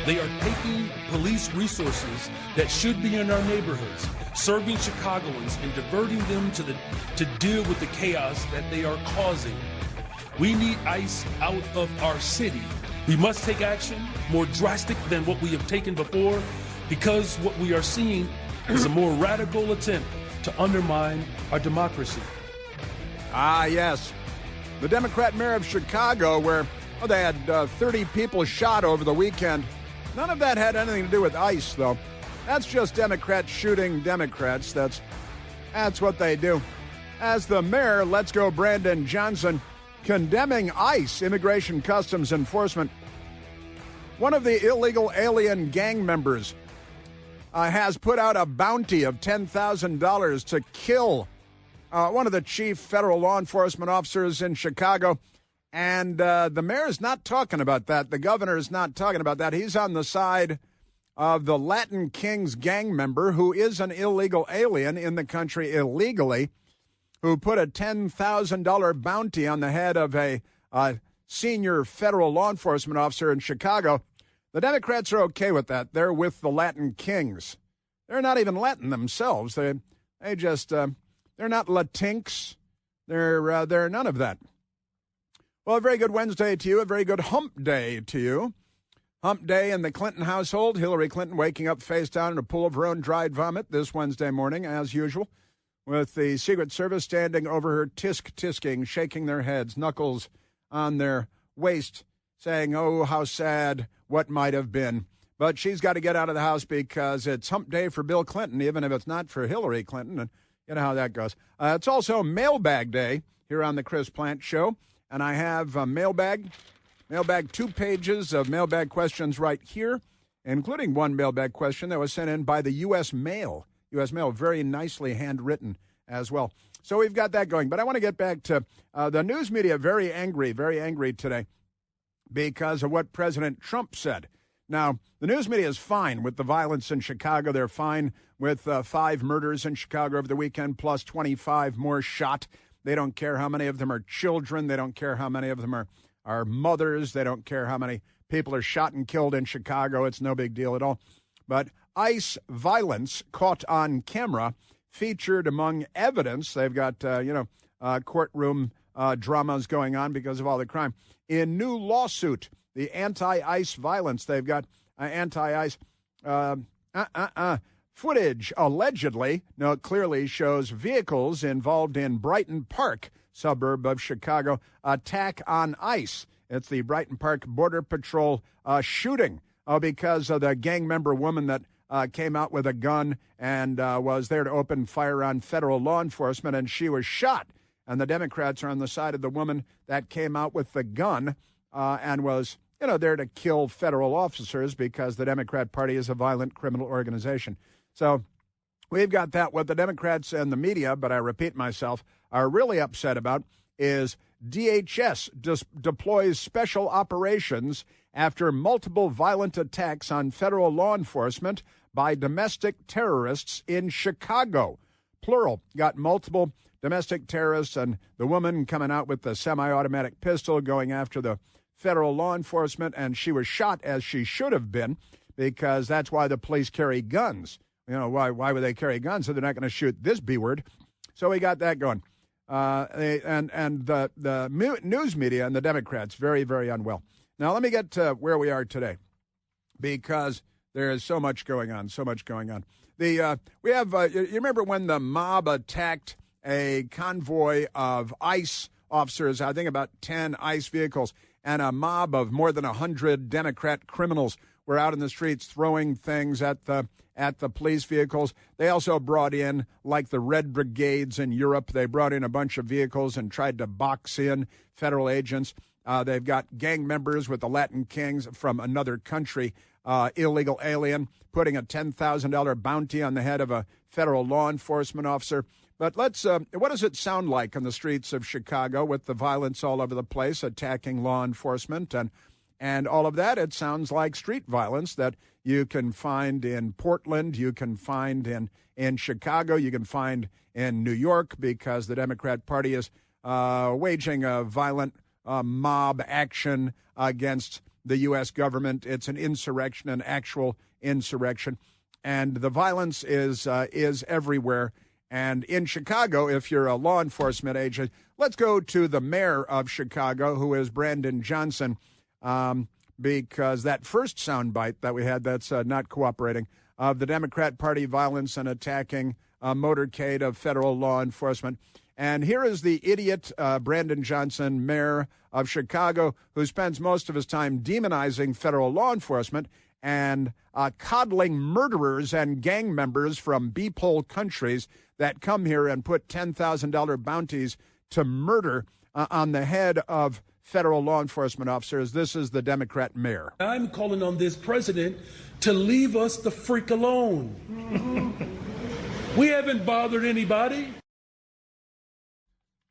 They are taking police resources that should be in our neighborhoods, serving Chicagoans and diverting them to deal with the chaos that they are causing. We need ICE out of our city. We must take action more drastic than what we have taken before, because what we are seeing is a more radical attempt to undermine our democracy. Ah, yes. The Democrat mayor of Chicago, where they had 30 people shot over the weekend. None of that had anything to do with ICE, though. That's just Democrats shooting Democrats. That's what they do. As the mayor, Let's Go Brandon Johnson, condemning ICE, Immigration Customs Enforcement. One of the illegal alien gang members has put out a bounty of $10,000 to kill one of the chief federal law enforcement officers in Chicago. And the mayor is not talking about that. The governor is not talking about that. He's on the side of the Latin Kings gang member, who is an illegal alien in the country illegally, who put a $10,000 bounty on the head of a senior federal law enforcement officer in Chicago. The Democrats are okay with that. They're with the Latin Kings. They're not even Latin themselves. They're not Latinx. They're none of that. Well, a very good Wednesday to you. A very good hump day to you. Hump day in the Clinton household. Hillary Clinton waking up face down in a pool of her own dried vomit this Wednesday morning, as usual, with the Secret Service standing over her tisking, shaking their heads, knuckles on their waist, saying, oh, how sad, what might have been. But she's got to get out of the house because it's hump day for Bill Clinton, even if it's not for Hillary Clinton. And you know how that goes. It's also mailbag day here on the Chris Plant Show. And I have a mailbag, 2 pages of mailbag questions right here, including one mailbag question that was sent in by the U.S. Mail. U.S. Mail, very nicely handwritten as well. So we've got that going. But I want to get back to the news media, very angry today because of what President Trump said. Now, the news media is fine with the violence in Chicago. They're fine with 5 murders in Chicago over the weekend, plus 25 more shot. They don't care how many of them are children. They don't care how many of them are mothers. They don't care how many people are shot and killed in Chicago. It's no big deal at all. But ICE violence caught on camera, featured among evidence. They've got, courtroom dramas going on because of all the crime. In new lawsuit, the anti-ICE violence, they've got anti-ICE footage allegedly, no, it clearly shows vehicles involved in Brighton Park, suburb of Chicago, attack on ICE. It's the Brighton Park Border Patrol shooting because of the gang member woman that came out with a gun and was there to open fire on federal law enforcement, and she was shot. And the Democrats are on the side of the woman that came out with the gun and was, there to kill federal officers because the Democrat Party is a violent criminal organization. So we've got that. What the Democrats and the media, but I repeat myself, are really upset about is DHS deploys special operations after multiple violent attacks on federal law enforcement by domestic terrorists in Chicago. Plural, got multiple domestic terrorists, and the woman coming out with the semi-automatic pistol going after the federal law enforcement, and she was shot as she should have been because that's why the police carry guns. Why would they carry guns? So they're not going to shoot this B-word. So we got that going. And the news media and the Democrats, very, very unwell. Now, let me get to where we are today because there is so much going on, We have, you remember when the mob attacked a convoy of ICE officers, I think about 10 ICE vehicles, and a mob of more than 100 Democrat criminals were out in the streets throwing things at the police vehicles. They also brought in, like the Red Brigades in Europe, they brought in a bunch of vehicles and tried to box in federal agents. They've got gang members with the Latin Kings from another country, illegal alien, putting a $10,000 bounty on the head of a federal law enforcement officer. But what does it sound like on the streets of Chicago with the violence all over the place, attacking law enforcement and all of that? It sounds like street violence that you can find in Portland, you can find in Chicago, you can find in New York, because the Democrat Party is waging a violent mob action against the U.S. government. It's an insurrection, an actual insurrection. And the violence is everywhere. And in Chicago, if you're a law enforcement agent, let's go to the mayor of Chicago, who is Brandon Johnson, because that first soundbite that we had, that's not cooperating, of the Democrat Party violence and attacking a motorcade of federal law enforcement. And here is the idiot Brandon Johnson, mayor of Chicago, who spends most of his time demonizing federal law enforcement and coddling murderers and gang members from beephole countries that come here and put $10,000 bounties to murder on the head of federal law enforcement officers. This is the Democrat mayor. I'm calling on this president to leave us the freak alone. We haven't bothered anybody.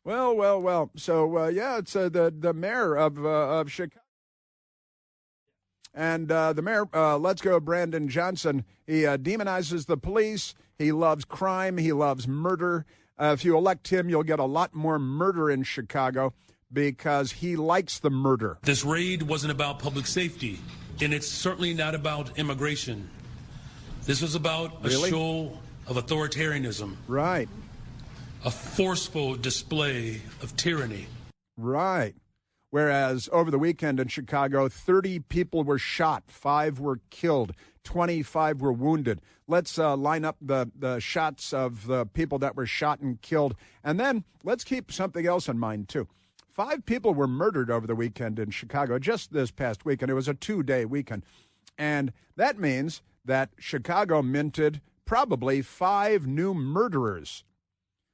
Well. So, it's the mayor of Chicago. And the mayor, let's go, Brandon Johnson. He demonizes the police. He loves crime. He loves murder. If you elect him, you'll get a lot more murder in Chicago because he likes the murder. This raid wasn't about public safety, and it's certainly not about immigration. This was about a show of authoritarianism. Right. A forceful display of tyranny. Right. Whereas over the weekend in Chicago, 30 people were shot, 5 were killed, 25 were wounded. Let's line up the shots of the people that were shot and killed. And then let's keep something else in mind, too. 5 people were murdered over the weekend in Chicago, just this past weekend. It was a 2-day weekend. And that means that Chicago minted probably 5 new murderers.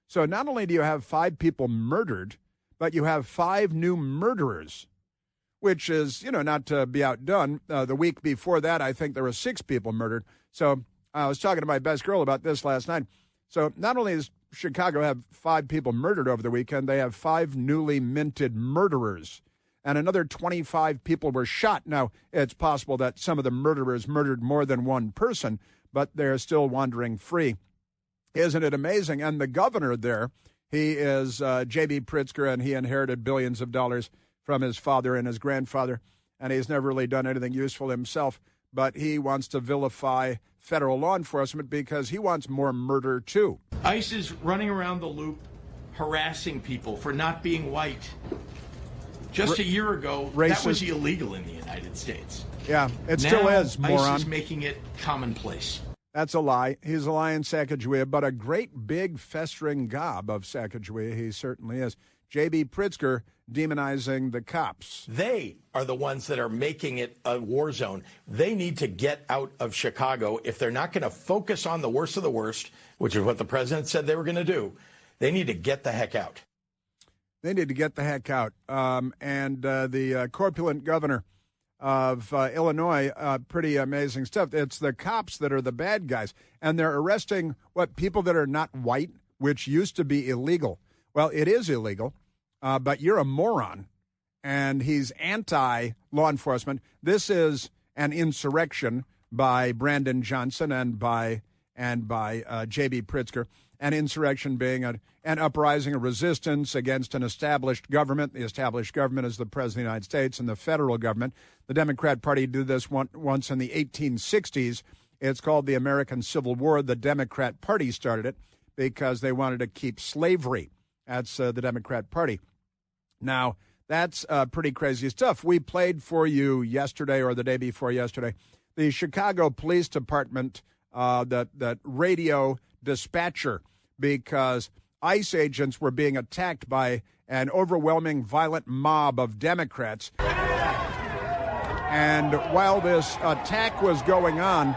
So not only do you have 5 people murdered, but you have 5 new murderers, which is, not to be outdone. The week before that, I think there were 6 people murdered. So I was talking to my best girl about this last night. So not only does Chicago have 5 people murdered over the weekend, they have 5 newly minted murderers. And another 25 people were shot. Now, it's possible that some of the murderers murdered more than one person, but they're still wandering free. Isn't it amazing? And the governor there, he is J.B. Pritzker, and he inherited billions of dollars from his father and his grandfather, and he's never really done anything useful himself. But he wants to vilify federal law enforcement because he wants more murder, too. ICE is running around the loop harassing people for not being white. Just a year ago, that was illegal in the United States. Yeah, it still is, moron. ICE is making it commonplace. That's a lie. He's a lie in Sacagawea, but a great big festering gob of Sacagawea. He certainly is. J.B. Pritzker demonizing the cops. They are the ones that are making it a war zone. They need to get out of Chicago. If they're not going to focus on the worst of the worst, which is what the president said they were going to do, they need to get the heck out. They need to get the heck out. And the corpulent governor of Illinois, pretty amazing stuff. It's the cops that are the bad guys, and they're arresting people that are not white, which used to be illegal. Well, it is illegal, but you're a moron, and he's anti-law enforcement. This is an insurrection by Brandon Johnson and by J.B. Pritzker. An insurrection being an uprising, a resistance against an established government. The established government is the President of the United States and the federal government. The Democrat Party did this once in the 1860s. It's called the American Civil War. The Democrat Party started it because they wanted to keep slavery. That's the Democrat Party. Now, that's pretty crazy stuff. We played for you yesterday or the day before yesterday. The Chicago Police Department, the radio dispatcher, because ICE agents were being attacked by an overwhelming violent mob of Democrats. And while this attack was going on,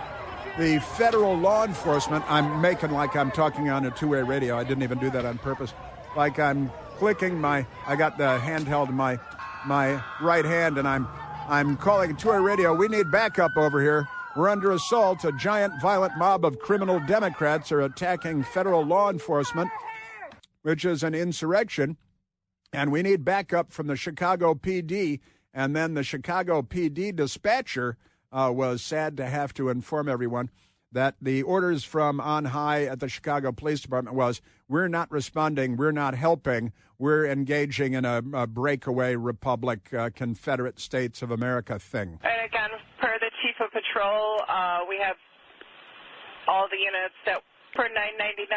the federal law enforcement, I'm making like I'm talking on a two-way radio. I didn't even do that on purpose. Like I'm clicking I got the handheld in my right hand, and I'm calling a two-way radio. We need backup over here. We're under assault. A giant violent mob of criminal Democrats are attacking federal law enforcement, which is an insurrection, and we need backup from the Chicago PD. And then the Chicago PD dispatcher was sad to have to inform everyone that the orders from on high at the Chicago Police Department was, we're not responding, we're not helping, we're engaging in a breakaway republic, Confederate States of America thing. And again, per the Chief of Patrol, we have all the units that, per 999,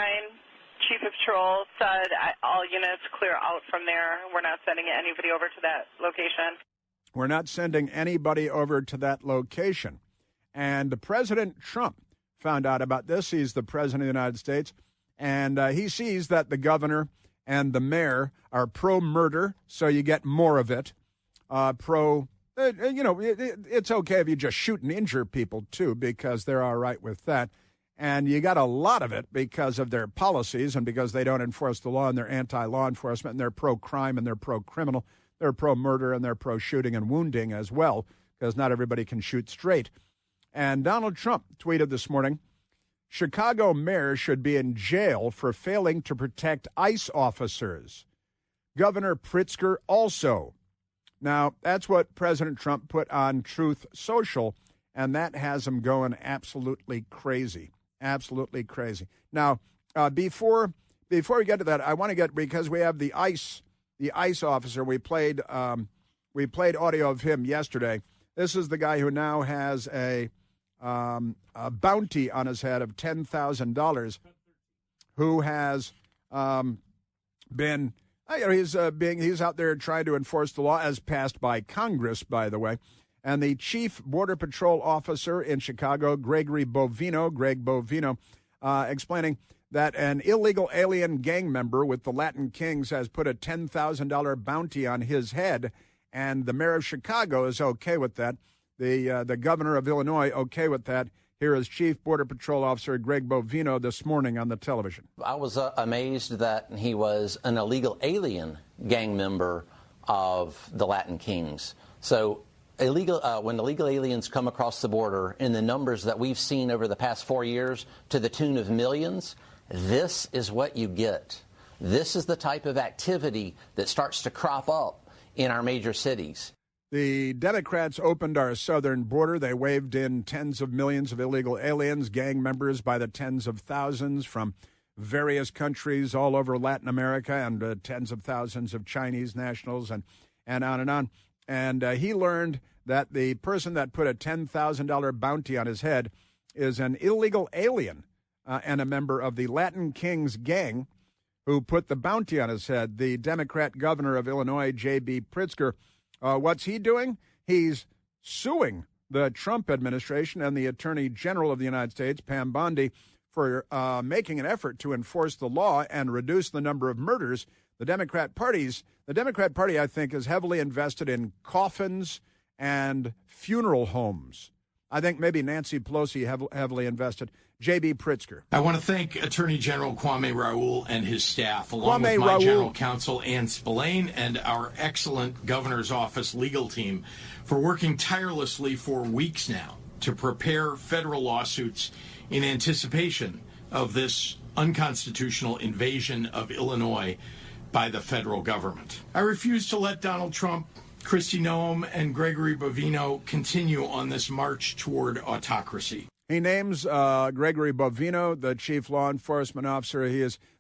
Chief of Patrol said all units clear out from there. We're not sending anybody over to that location. We're not sending anybody over to that location. And President Trump found out about this. He's the president of the United States, and he sees that the governor and the mayor are pro-murder, so you get more of it. It's okay if you just shoot and injure people, too, because they're all right with that. And you got a lot of it because of their policies and because they don't enforce the law and they're anti-law enforcement and they're pro-crime and they're pro-criminal. They're pro-murder and they're pro-shooting and wounding as well, because not everybody can shoot straight. And Donald Trump tweeted this morning, Chicago mayor should be in jail for failing to protect ICE officers. Governor Pritzker also. Now, that's what President Trump put on Truth Social, and that has him going absolutely crazy. Absolutely crazy. Now, before we get to that, I want to get, because we have the ICE officer. We played audio of him yesterday. This is the guy who now has a bounty on his head of $10,000, who has been, he's out there trying to enforce the law as passed by Congress, by the way. And the chief border patrol officer in Chicago, Greg Bovino, explaining that an illegal alien gang member with the Latin Kings has put a $10,000 bounty on his head, and the mayor of Chicago is okay with that. The governor of Illinois okay with that. Here is Chief Border Patrol Officer Greg Bovino this morning on the television. I was amazed that he was an illegal alien gang member of the Latin Kings. So when illegal aliens come across the border in the numbers that we've seen over the past 4 years to the tune of millions, this is what you get. This is the type of activity that starts to crop up in our major cities. The Democrats opened our southern border. They waved in tens of millions of illegal aliens, gang members by the tens of thousands from various countries all over Latin America, and tens of thousands of Chinese nationals, and on and on. And he learned that the person that put a $10,000 bounty on his head is an illegal alien and a member of the Latin Kings gang who put the bounty on his head. The Democrat governor of Illinois, J.B. Pritzker, what's he doing? He's suing the Trump administration and the Attorney General of the United States, Pam Bondi, for making an effort to enforce the law and reduce the number of murders. The Democrat Party, I think, is heavily invested in coffins and funeral homes. I think maybe Nancy Pelosi heavily invested. J.B. Pritzker. I want to thank Attorney General Kwame Raoul and his staff, along with my General Counsel, Ann Spillane, and our excellent Governor's Office legal team for working tirelessly for weeks now to prepare federal lawsuits in anticipation of this unconstitutional invasion of Illinois by the federal government. I refuse to let Donald Trump, Kristi Noem, and Gregory Bovino continue on this march toward autocracy. He names Gregory Bovino the chief law enforcement officer.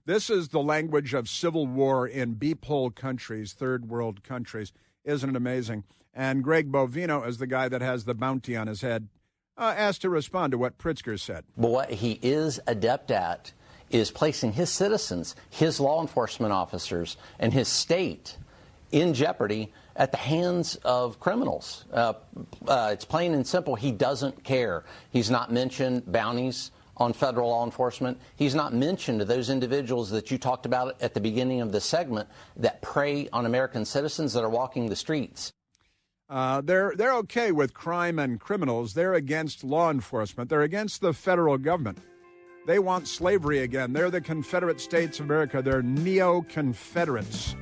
This is the language of civil war in beep-hole countries, third world countries. Isn't it amazing? And Greg Bovino is the guy that has the bounty on his head, asked to respond to what Pritzker said. But what he is adept at is placing his citizens, his law enforcement officers, and his state in jeopardy at the hands of criminals. It's plain and simple. He doesn't care. He's not mentioned bounties on federal law enforcement. He's not mentioned those individuals that you talked about at the beginning of the segment that prey on American citizens that are walking the streets. They're okay with crime and criminals. They're against law enforcement. They're against the federal government. They want slavery again. They're the Confederate States of America. They're neo-Confederates.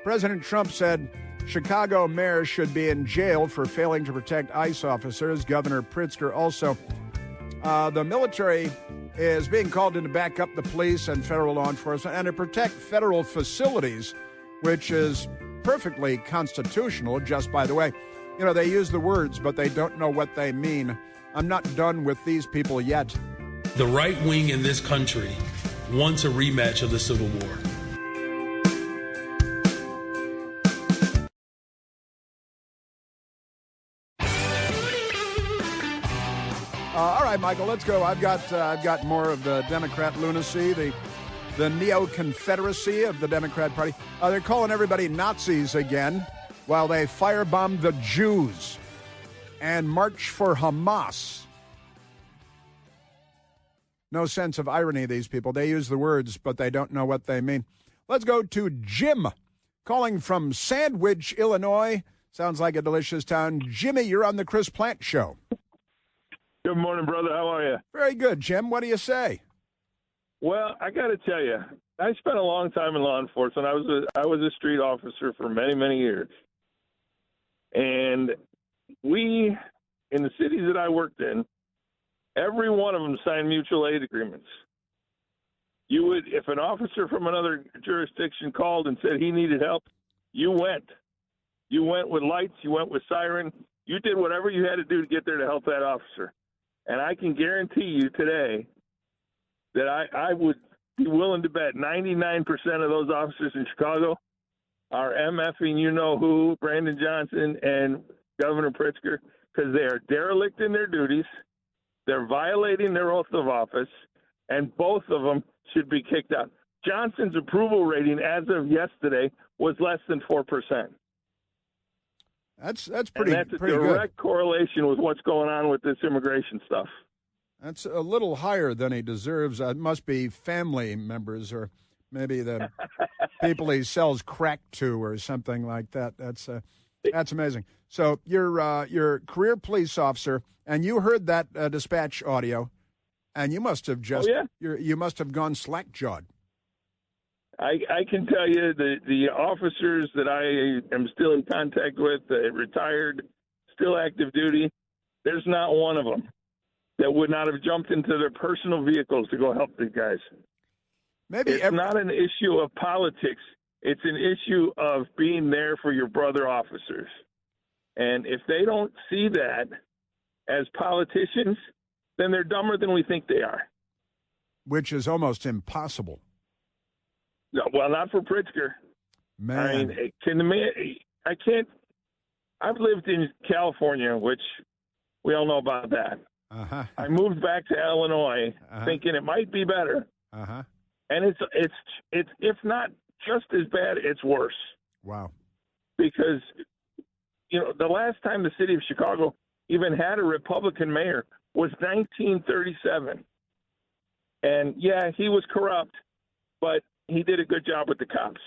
President Trump said Chicago mayor should be in jail for failing to protect ICE officers. Governor Pritzker also. The military is being called in to back up the police and federal law enforcement and to protect federal facilities, which is perfectly constitutional, just by the way. You know, they use the words, but they don't know what they mean. I'm not done with these people yet. The right wing in this country wants a rematch of the Civil War. All right, Michael, let's go. I've got more of the Democrat lunacy, the neo-confederacy of the Democrat Party. They're calling everybody Nazis again while they firebomb the Jews and march for Hamas. No sense of irony, these people. They use the words, but they don't know what they mean. Let's go to Jim, calling from Sandwich, Illinois. Sounds like a delicious town. Jimmy, you're on the Chris Plant Show. Good morning, brother. How are you? Very good, Jim. What do you say? Well, I got to tell you, I spent a long time in law enforcement. I was a street officer for many, many years. And we, in the cities that I worked in, every one of them signed mutual aid agreements. You would, if an officer from another jurisdiction called and said he needed help, you went. You went with lights. You went with siren. You did whatever you had to do to get there to help that officer. And I can guarantee you today that I would be willing to bet 99% of those officers in Chicago are MFing you-know-who, Brandon Johnson and Governor Pritzker, because they are derelict in their duties. They're violating their oath of office, and both of them should be kicked out. Johnson's approval rating as of yesterday was less than 4%. That's pretty and that's pretty a direct good. correlation with what's going on with this immigration stuff. That's a little higher than he deserves. It must be family members or maybe the people he sells crack to or something like that. That's amazing. So you're a career police officer, and you heard that dispatch audio, and you must have just you must have gone slack-jawed. I can tell you the officers that I am still in contact with, retired, still active duty, there's not one of them that would not have jumped into their personal vehicles to go help these guys. It's not an issue of politics. It's an issue of being there for your brother officers. And if they don't see that as politicians, then they're dumber than we think they are. Which is almost impossible. No, well, not for Pritzker. Man. I mean, I can't. I've lived in California, which we all know about that. Uh-huh. I moved back to Illinois thinking it might be better. Uh-huh. And it's if not just as bad, it's worse. Wow. Because, the last time the city of Chicago even had a Republican mayor was 1937. And, yeah, he was corrupt, but he did a good job with the cops,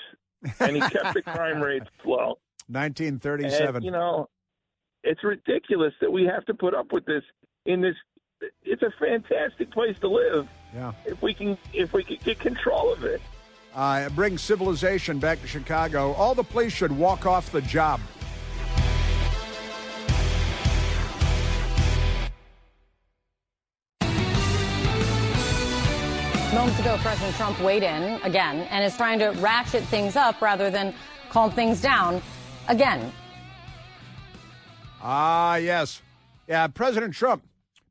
and he kept the crime rates low. 1937. And, it's ridiculous that we have to put up with this in this. It's a fantastic place to live. Yeah. If we can get control of it. Bring civilization back to Chicago. All the police should walk off the job. Moments ago, President Trump weighed in again and is trying to ratchet things up rather than calm things down again. Yes. Yeah, President Trump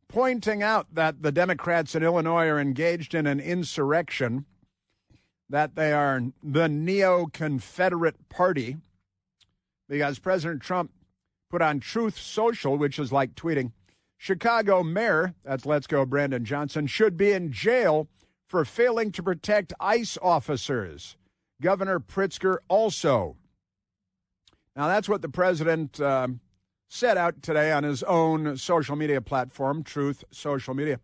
pointing out that the Democrats in Illinois are engaged in an insurrection, that they are the neo-Confederate Party, because President Trump put on Truth Social, which is like tweeting, Chicago Mayor, that's Let's Go Brandon Johnson, should be in jail for failing to protect ICE officers. Governor Pritzker also. Now, that's what the president set out today on his own social media platform, Truth Social Media.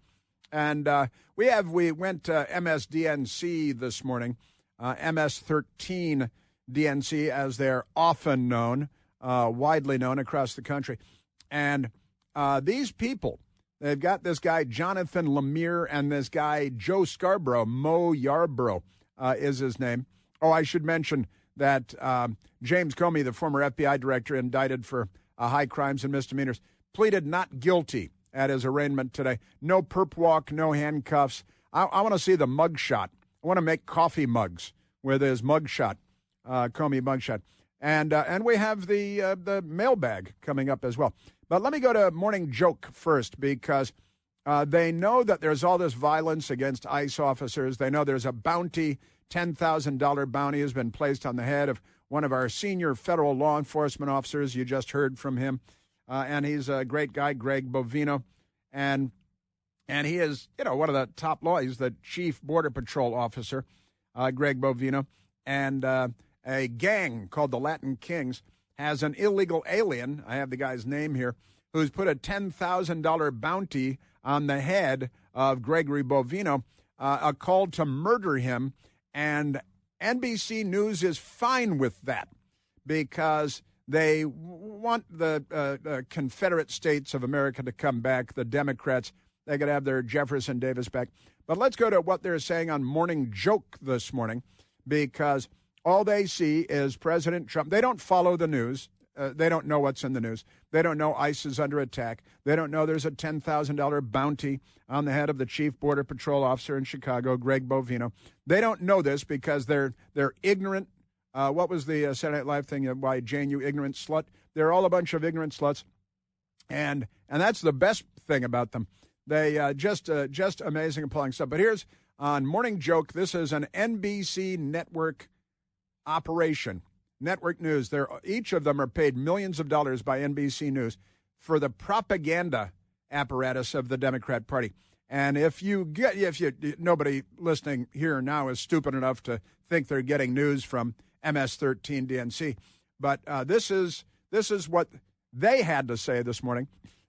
And we went to MSDNC this morning, MS-13 DNC, as they're often known, widely known across the country. And these people, they've got this guy, Jonathan Lemire, and this guy, Joe Scarborough, Mo Yarborough is his name. Oh, I should mention that James Comey, the former FBI director, indicted for high crimes and misdemeanors, pleaded not guilty at his arraignment today. No perp walk, no handcuffs. I want to see the mugshot. I want to make coffee mugs with his mugshot, Comey mugshot. And we have the mailbag coming up as well. But let me go to Morning Joke first, because They know that there's all this violence against ICE officers. They know there's a bounty, $10,000 bounty has been placed on the head of one of our senior federal law enforcement officers. You just heard from him. And he's a great guy, Greg Bovino. And he is, one of the top law. He's the chief border patrol officer, Greg Bovino. And a gang called the Latin Kings has an illegal alien, I have the guy's name here, who's put a $10,000 bounty on the head of Gregory Bovino, a call to murder him. And NBC News is fine with that because they want the Confederate States of America to come back, the Democrats. They could have their Jefferson Davis back. But let's go to what they're saying on Morning Joke this morning, because all they see is President Trump. They don't follow the news. They don't know what's in the news. They don't know ICE is under attack. They don't know there's a $10,000 bounty on the head of the chief border patrol officer in Chicago, Greg Bovino. They don't know this because they're ignorant. What was the Saturday Night Live thing? Why, Jane, you ignorant slut? They're all a bunch of ignorant sluts, and that's the best thing about them. They just amazing, appalling stuff. But here's on Morning Joke. This is an NBC network operation. Network News. Each of them are paid millions of dollars by NBC News for the propaganda apparatus of the Democrat Party. And nobody listening here now is stupid enough to think they're getting news from MS-13 DNC, but this is what they had to say this morning.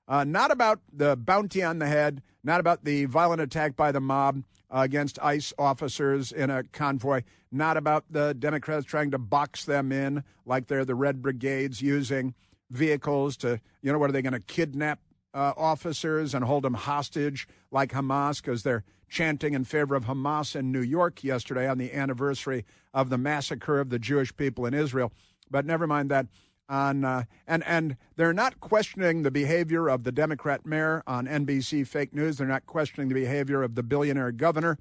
Not about the bounty on the head, not about the violent attack by the mob against ICE officers in a convoy, not about the Democrats trying to box them in like they're the Red Brigades using vehicles to, what are they going to kidnap officers and hold them hostage like Hamas because they're chanting in favor of Hamas in New York yesterday on the anniversary of the massacre of the Jewish people in Israel. But never mind that. And they're not questioning the behavior of the Democrat mayor on NBC fake news. They're not questioning the behavior of the billionaire governor.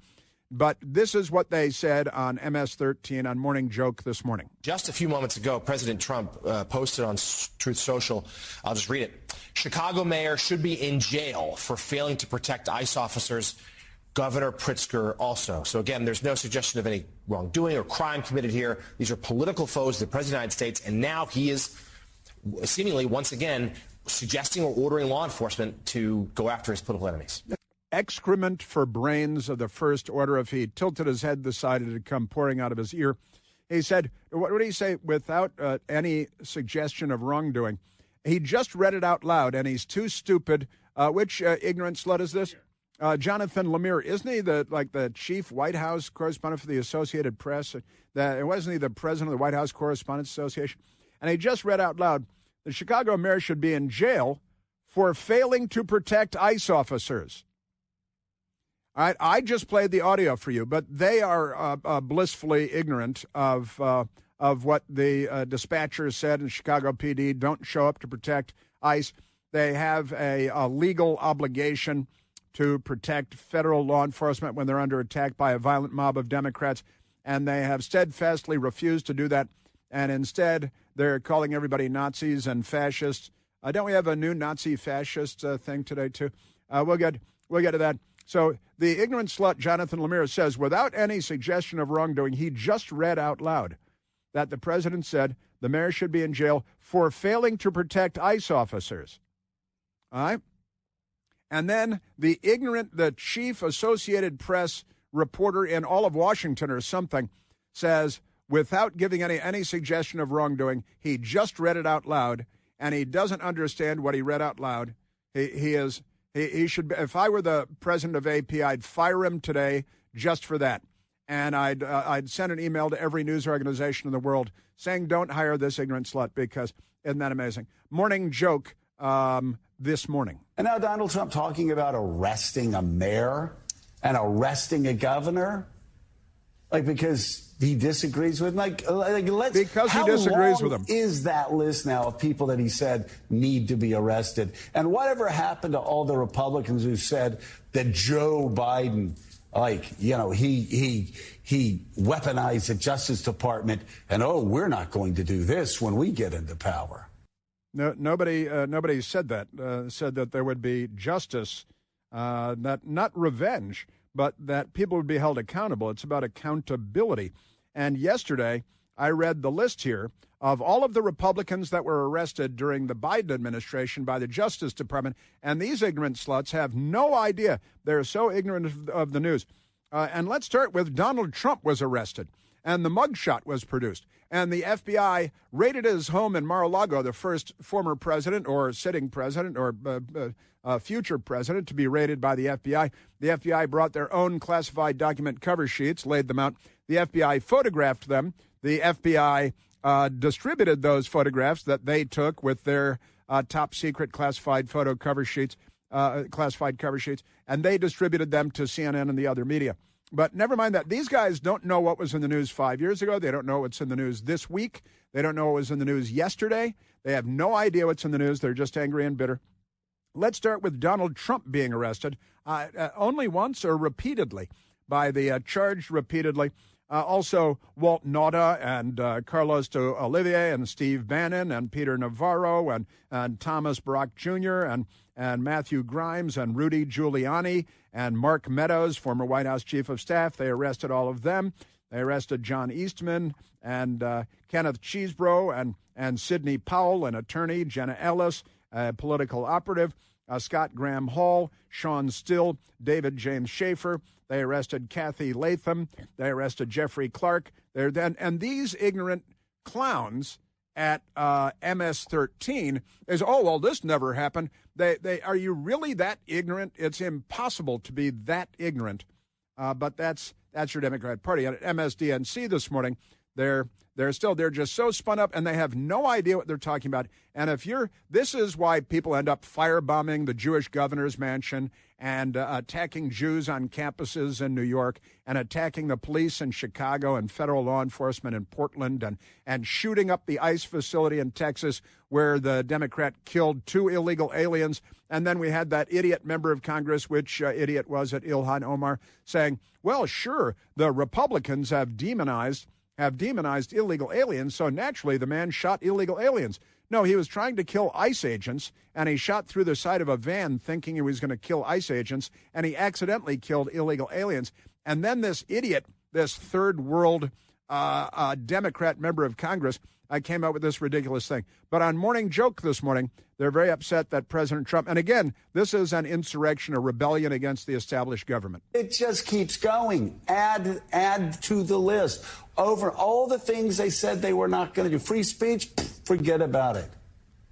But this is what they said on MS-13 on Morning Joke this morning. Just a few moments ago, President Trump posted on Truth Social, I'll just read it. Chicago mayor should be in jail for failing to protect ICE officers. Governor Pritzker also. So again, there's no suggestion of any wrongdoing or crime committed here. These are political foes of the President of the United States, and now he is seemingly once again suggesting or ordering law enforcement to go after his political enemies. Excrement for brains of the first order. If he tilted his head, the side it had come pouring out of his ear. He said, what did he say? Without any suggestion of wrongdoing. He just read it out loud, and he's too stupid. Which ignorant slut is this? Jonathan Lemire, isn't he the chief White House correspondent for the Associated Press? Wasn't he the president of the White House Correspondents Association? And he just read out loud, the Chicago mayor should be in jail for failing to protect ICE officers. All right, I just played the audio for you, but they are blissfully ignorant of what the dispatchers said in Chicago PD. Don't show up to protect ICE. They have a legal obligation to protect federal law enforcement when they're under attack by a violent mob of Democrats, and they have steadfastly refused to do that. And instead, they're calling everybody Nazis and fascists. Don't we have a new Nazi-fascist thing today, too? We'll get to that. So the ignorant slut, Jonathan Lemire, says, without any suggestion of wrongdoing, he just read out loud that the president said the mayor should be in jail for failing to protect ICE officers. All right? And then the chief Associated Press reporter in all of Washington or something says, without giving any suggestion of wrongdoing, he just read it out loud, and he doesn't understand what he read out loud. He should. If I were the president of AP, I'd fire him today just for that, and I'd send an email to every news organization in the world saying, don't hire this ignorant slut, because isn't that amazing? Morning Joke this morning. And now Donald Trump talking about arresting a mayor and arresting a governor, because he disagrees with him. Because he disagrees with him. Is that list now of people that he said need to be arrested? And whatever happened to all the Republicans who said that Joe Biden, he weaponized the Justice Department, and we're not going to do this when we get into power. No, nobody said that. Said that there would be justice not revenge, but that people would be held accountable. It's about accountability. And yesterday, I read the list here of all of the Republicans that were arrested during the Biden administration by the Justice Department, and these ignorant sluts have no idea. They're so ignorant of the news. And let's start with Donald Trump was arrested, and the mugshot was produced, and the FBI raided his home in Mar-a-Lago, the first former president or sitting president or future president to be raided by the FBI. The FBI brought their own classified document cover sheets, laid them out. The FBI photographed them. The FBI distributed those photographs that they took with their top secret classified photo cover sheets, classified cover sheets, and they distributed them to CNN and the other media. But never mind that. These guys don't know what was in the news 5 years ago. They don't know what's in the news this week. They don't know what was in the news yesterday. They have no idea what's in the news. They're just angry and bitter. Let's start with Donald Trump being arrested, only once or repeatedly by the charged repeatedly. Also, Walt Nauta and Carlos de Olivier and Steve Bannon and Peter Navarro and Thomas Brock Jr. and Matthew Grimes and Rudy Giuliani and Mark Meadows, former White House chief of staff. They arrested all of them. They arrested John Eastman and Kenneth Chesebro and Sidney Powell, an attorney, Jenna Ellis, a political operative, Scott Graham Hall, Sean Still, David James Schaefer. They arrested Kathy Latham. They arrested Jeffrey Clark. And these ignorant clowns at MS-13 is, oh, well, this never happened. Are you really that ignorant? It's impossible to be that ignorant. But that's your Democrat Party. And at MSDNC this morning, they're just so spun up, and they have no idea what they're talking about. And this is why people end up firebombing the Jewish governor's mansion and attacking Jews on campuses in New York and attacking the police in Chicago and federal law enforcement in Portland and shooting up the ICE facility in Texas where the Democrat killed 2 illegal aliens. And then we had that idiot member of Congress, which idiot was it, Ilhan Omar, saying, well, sure, the Republicans have demonized illegal aliens, so naturally the man shot illegal aliens. No, he was trying to kill ICE agents, and he shot through the side of a van thinking he was going to kill ICE agents, and he accidentally killed illegal aliens. And then this idiot, this third world Democrat member of Congress, came up with this ridiculous thing. But on Morning Joke this morning, they're very upset that President Trump, and again, this is an insurrection, a rebellion against the established government. It just keeps going. Add to the list. Over all the things they said they were not going to do. Free speech, forget about it.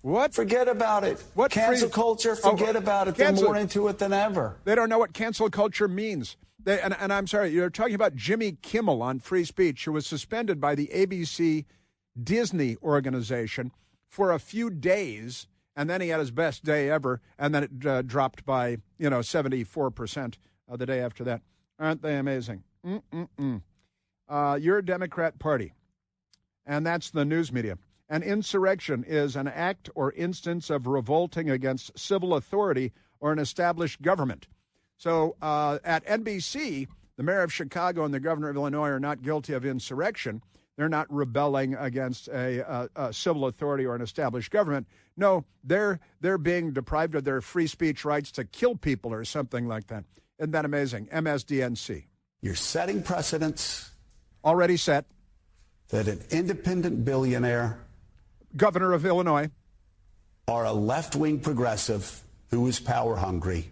What? Forget about it. What? Cancel culture, forget about it. They're more into it than ever. They don't know what cancel culture means. And I'm sorry, you're talking about Jimmy Kimmel on free speech, who was suspended by the ABC Disney organization for a few days, and then he had his best day ever, and then it dropped by 74% the day after that. Aren't they amazing? You're a Democrat Party, and that's the news media. An insurrection is an act or instance of revolting against civil authority or an established government. So at NBC, the mayor of Chicago and the governor of Illinois are not guilty of insurrection. They're not rebelling against a civil authority or an established government. No, they're being deprived of their free speech rights to kill people or something like that. Isn't that amazing? MSDNC. You're setting precedents. Already set. That an independent billionaire, governor of Illinois, or a left-wing progressive who is power-hungry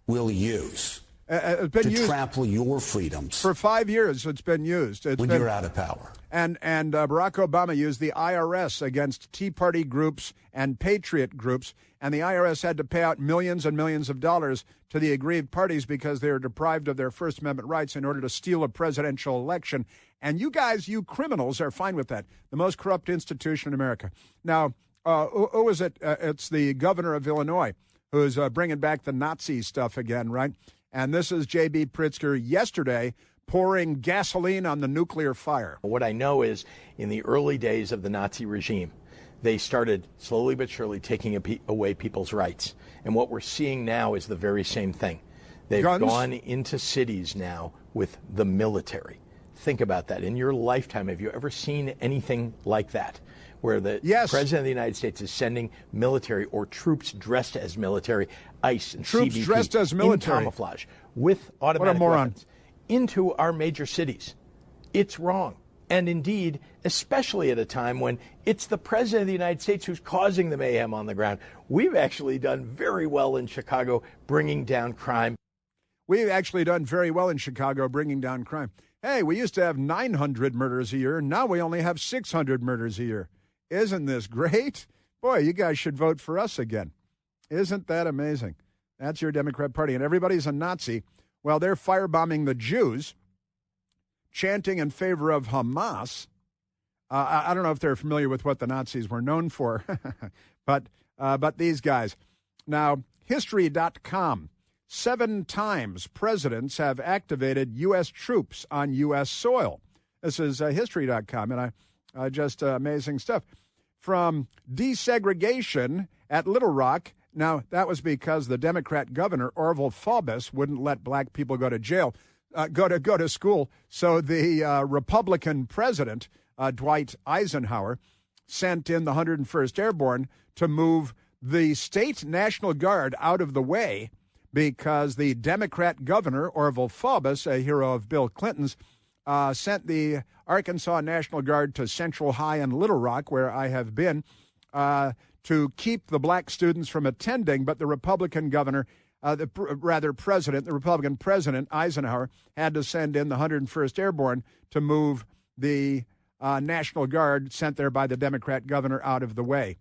will use to trample your freedoms. For 5 years, it's been used. You're out of power. And Barack Obama used the IRS against Tea Party groups and patriot groups, and the IRS had to pay out millions and millions of dollars to the aggrieved parties because they were deprived of their First Amendment rights in order to steal a presidential election. And you guys, you criminals, are fine with that. The most corrupt institution in America. Now, who is it? It's the governor of Illinois who's bringing back the Nazi stuff again, right? And this is J.B. Pritzker yesterday pouring gasoline on the nuclear fire. What I know is in the early days of the Nazi regime, they started slowly but surely taking away people's rights. And what we're seeing now is the very same thing. They've gone into cities now with the military. Think about that. In your lifetime, have you ever seen anything like that? where the Yes. President of the United States is sending military or troops dressed as military, ICE and Troops CBP, dressed as military. in camouflage with automatic moron. weapons into our major cities. It's wrong. And indeed, especially at a time when it's the President of the United States who's causing the mayhem on the ground. We've actually done very well in Chicago bringing down crime. We've actually done very well in Chicago bringing down crime. Hey, we used to have 900 murders a year. Now we only have 600 murders a year. Isn't this great? Boy, you guys should vote for us again. Isn't that amazing? That's your Democrat Party. And everybody's a Nazi. Well, they're firebombing the Jews, chanting in favor of Hamas. I don't know if they're familiar with what the Nazis were known for, but these guys. Now, History.com. 7 times presidents have activated U.S. troops on U.S. soil. This is History.com, and just amazing stuff. From desegregation at Little Rock. Now, that was because the Democrat governor, Orville Faubus, wouldn't let black people go to jail, go to school. So the Republican president, Dwight Eisenhower, sent in the 101st Airborne to move the state National Guard out of the way because the Democrat governor, Orville Faubus, a hero of Bill Clinton's, sent the Arkansas National Guard to Central High in Little Rock, where I have been, to keep the black students from attending. But the Republican governor, the Republican president, Eisenhower, had to send in the 101st Airborne to move the National Guard sent there by the Democrat governor out of the way.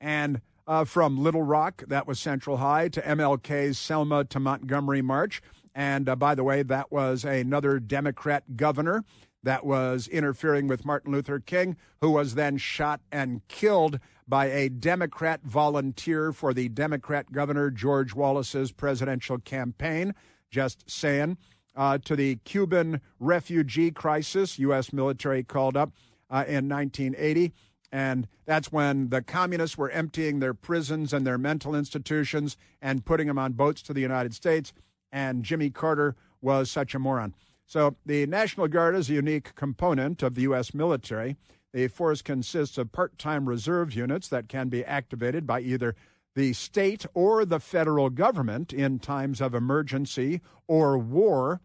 And from Little Rock, that was Central High, to MLK's Selma to Montgomery March. And by the way, that was another Democrat governor that was interfering with Martin Luther King, who was then shot and killed by a Democrat volunteer for the Democrat governor George Wallace's presidential campaign. Just saying. To the Cuban refugee crisis, U.S. military called up in 1980. And that's when the communists were emptying their prisons and their mental institutions and putting them on boats to the United States. And Jimmy Carter was such a moron. So the National Guard is a unique component of the U.S. military. The force consists of part-time reserve units that can be activated by either the state or the federal government in times of emergency or war.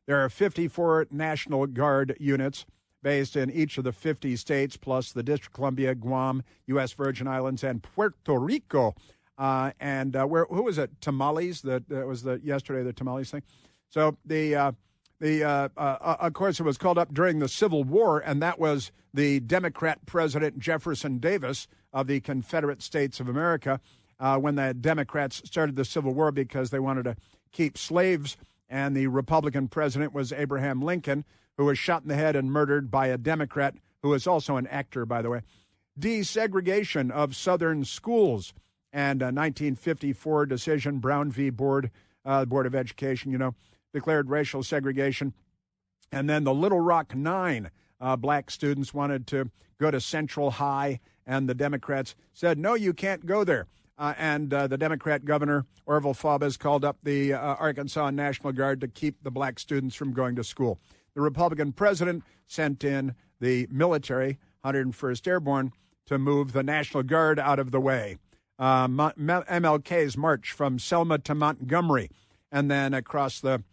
There are 54 National Guard units based in each of the 50 states, plus the District of Columbia, Guam, U.S. Virgin Islands, and Puerto Rico. Who was it? Tamales? That was yesterday, the tamales thing. So of course, it was called up during the Civil War, and that was the Democrat President Jefferson Davis of the Confederate States of America when the Democrats started the Civil War because they wanted to keep slaves, and the Republican president was Abraham Lincoln, who was shot in the head and murdered by a Democrat who was also an actor, by the way. Desegregation of Southern schools and a 1954 decision, Brown v. Board of Education, declared racial segregation. And then the Little Rock Nine, black students wanted to go to Central High, and the Democrats said, no, you can't go there. And the Democrat governor, Orville Faubus, called up the Arkansas National Guard to keep the black students from going to school. The Republican president sent in the military, 101st Airborne, to move the National Guard out of the way. MLK's march from Selma to Montgomery, and then across the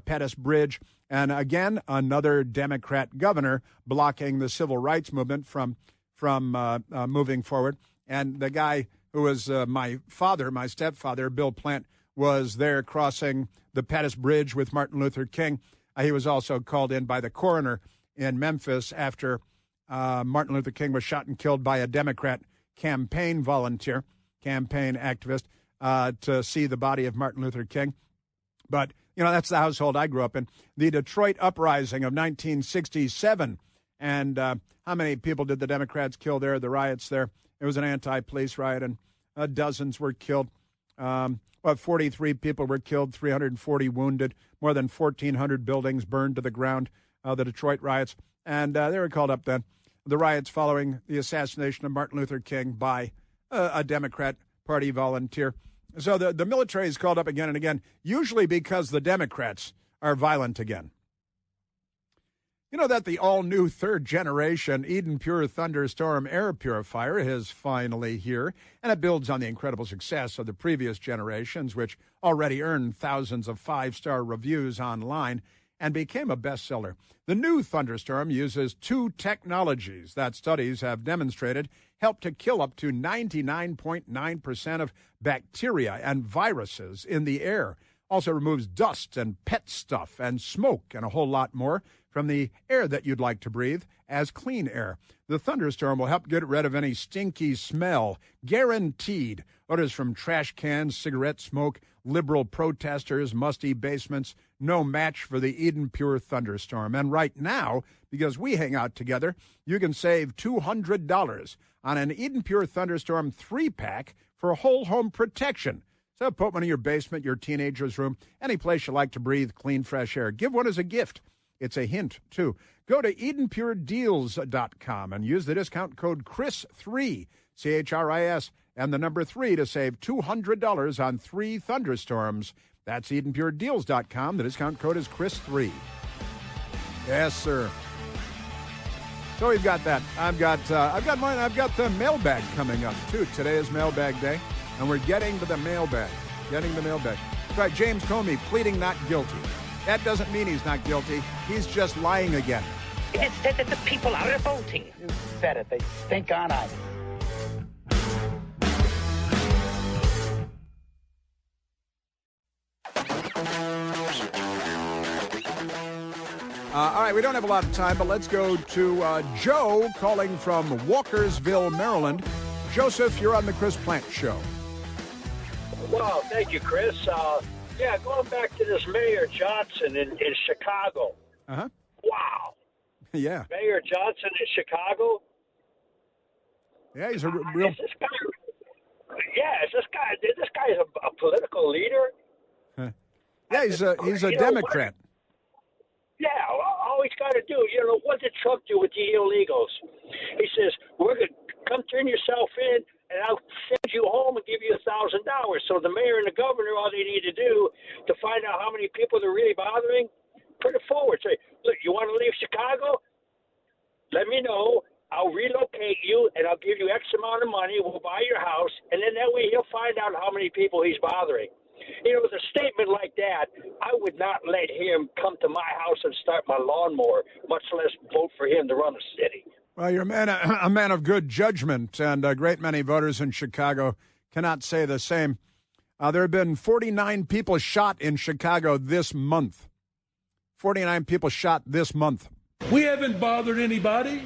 Pettus Bridge. And again, another Democrat governor blocking the civil rights movement from moving forward. And the guy who was my stepfather, Bill Plant, was there crossing the Pettus Bridge with Martin Luther King. He was also called in by the coroner in Memphis after Martin Luther King was shot and killed by a Democrat campaign volunteer, campaign activist, to see the body of Martin Luther King. But, that's the household I grew up in. The Detroit Uprising of 1967. And how many people did the Democrats kill there, the riots there? It was an anti-police riot, and dozens were killed. 43 people were killed, 340 wounded, more than 1,400 buildings burned to the ground, the Detroit riots. And they were called up then. The riots following the assassination of Martin Luther King by a Democrat Party volunteer. So the military is called up again and again, usually because the Democrats are violent again. You know that the all-new third-generation Eden Pure Thunderstorm air purifier is finally here, and it builds on the incredible success of the previous generations, which already earned thousands of five-star reviews online and became a bestseller. The new Thunderstorm uses two technologies that studies have demonstrated help to kill up to 99.9% of bacteria and viruses in the air. Also removes dust and pet stuff and smoke and a whole lot more from the air that you'd like to breathe as clean air. The Thunderstorm will help get rid of any stinky smell, guaranteed. Odors from trash cans, cigarette smoke, liberal protesters, musty basements, no match for the Eden Pure Thunderstorm. And right now, because we hang out together, you can save $200 on an Eden Pure Thunderstorm 3-pack for whole home protection. So put one in your basement, your teenager's room, any place you like to breathe clean, fresh air. Give one as a gift. It's a hint, too. Go to EdenPureDeals.com and use the discount code CHRIS3, C-H-R-I-S, and the number 3 to save $200 on 3 Thunderstorms. That's EdenPureDeals.com. The discount code is CHRIS3. Yes, sir. So we've got that. I've got mine. I've got the mailbag coming up, too. Today is mailbag day, and we're getting to the mailbag. That's right, James Comey pleading not guilty. That doesn't mean he's not guilty. He's just lying again. It said that the people are voting. You said it. They stink on ice. All right, we don't have a lot of time, but let's go to Joe calling from Walkersville, Maryland. Joseph, you're on the Chris Plant Show. Well, thank you, Chris. Going back to this Mayor Johnson in Chicago. Uh-huh. Wow. Yeah. Mayor Johnson in Chicago. Yeah, he's a real... Is this guy a political leader? Huh. Yeah, he's a Democrat. All he's got to do, what did Trump do with the illegals? He says, we're going to come turn yourself in, and I'll send you home and give you $1,000. So the mayor and the governor, all they need to do to find out how many people they're really bothering, put it forward. Say, look, you want to leave Chicago? Let me know. I'll relocate you, and I'll give you X amount of money. We'll buy your house, and then that way he'll find out how many people he's bothering. With a statement like that, I would not let him come to my house and start my lawnmower, much less vote for him to run the city. Well, you're a man of good judgment, and a great many voters in Chicago cannot say the same. There have been 49 people shot in Chicago this month. 49 people shot this month. We haven't bothered anybody.